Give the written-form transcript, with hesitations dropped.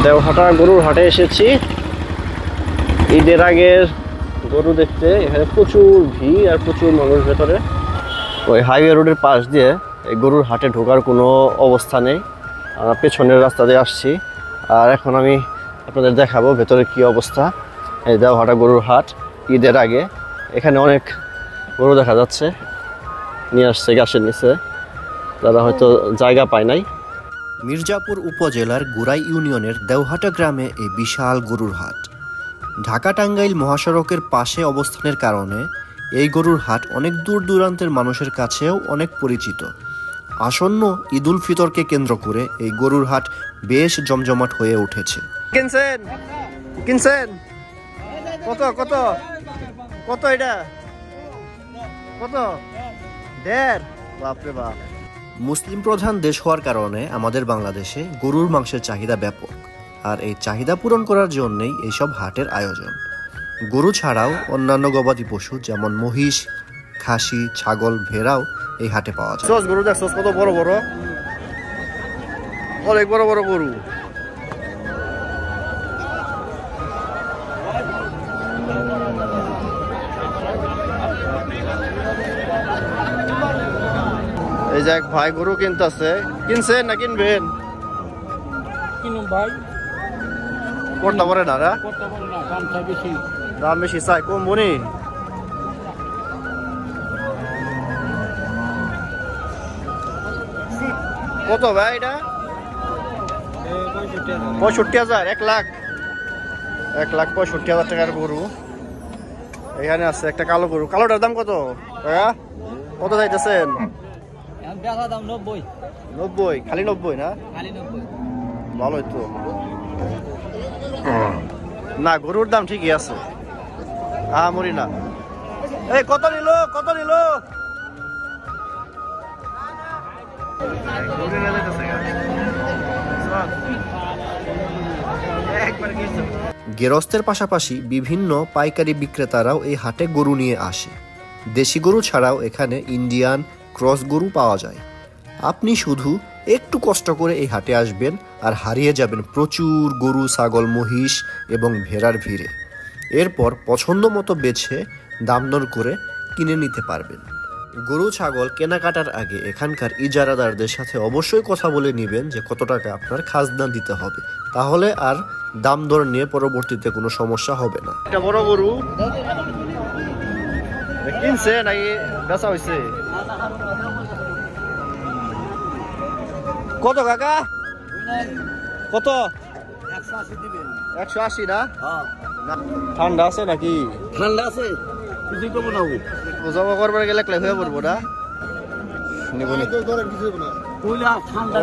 দেওহাটা গরুর হাটে এসেছি ঈদের আগের গরু দেখতে। এখানে প্রচুর ভিড় আর প্রচুর মানুষ ভেতরে। ওই হাইওয়ে রোডের পাশ দিয়ে এই গরুর হাটে ঢোকার কোনো অবস্থা নেই। আমরা পেছনের রাস্তা দিয়ে আসছি আর এখন আমি আপনাদের দেখাবো ভেতরে কি অবস্থা। এই দেওহাটা গরুর হাট ঈদের আগে। এখানে অনেক গরু দেখা যাচ্ছে, নিয়ে আসছে গাছের নিচে, তারা হয়তো জায়গা পায় নাই। মির্জাপুর উপজেলার গুড়াই ইউনিয়নের দেওহাটা গ্রামে এই বিশাল গরুর হাট। ঢাকা টাঙ্গাইল মহাসড়কের পাশে অবস্থানের কারণে এই গরুর হাট অনেক দূর দূরান্তের মানুষের কাছেও অনেক পরিচিত। আসন্ন ঈদুল ফিতরকে কেন্দ্র করে এই গরুর হাট বেশ জমজমাট হয়ে উঠেছে। কিনছেন কত কত কত এটা কত? 1.5? বাপরে বাপ। মুসলিম প্রধান দেশ হওয়ার কারণে আমাদের বাংলাদেশে গরুর মাংসের চাহিদা ব্যাপক, আর এই চাহিদা পূরণ করার জন্যই এইসব হাটের আয়োজন। গরু ছাড়াও অন্যান্য গবাদি পশু যেমন মহিষ, খাসি, ছাগল, ভেড়াও এই হাটে পাওয়া যায়। গরু দেখছস কত বড় বড়, অনেক বড় বড় গরু। এই যে এক ভাই গরু কিনতেছে। কিনছেন না কিনবেন? ভাই কোনটা পরে না দাম বেশি চাই, কম বনি। কত ভাই এটা? 65,000। 1 লাখ 1,65,000 টাকার গরু এখানে আছে। একটা কালো গরু। কালোটার দাম কত টাকা? কত চাইতেছেন? 90। খালি 90 না? ভালোই তো না, গরুর দাম ঠিকই আছে, মরি না। এই কত নিল কত নিল? গেরস্তের পাশাপাশি বিভিন্ন পাইকারি বিক্রেতারাও এই হাটে গরু নিয়ে আসে। দেশি গরু ছাড়াও এখানে ইন্ডিয়ান ক্রস গরু পাওয়া যায়। আপনি শুধু একটু কষ্ট করে এই হাটে আসবেন আর হারিয়ে যাবেন প্রচুর গরু, ছাগল, মহিষ এবং ভেড়ার ভিড়ে। এরপর পছন্দ মতো বেছে দামদর করে কিনে নিতে পারবেন। গরু ছাগল কেনাকাটার আগে এখানকার ইজারাদারদের সাথে অবশ্যই কথা বলে নেবেন যে কত টাকা আপনার খাজনা দিতে হবে, তাহলে আর দাম দর নিয়ে পরবর্তীতে কোনো সমস্যা হবে না। এটা বড় গরু কিনছে নাকি বেচা হয়েছে? কত কাকা? কত? 180 না? ঠান্ডা আছে নাকি? ঠান্ডা আছে, কিছু করবো না। পূজা করবার গেলে ক্লাই হয়ে পড়বো না? ঠান্ডা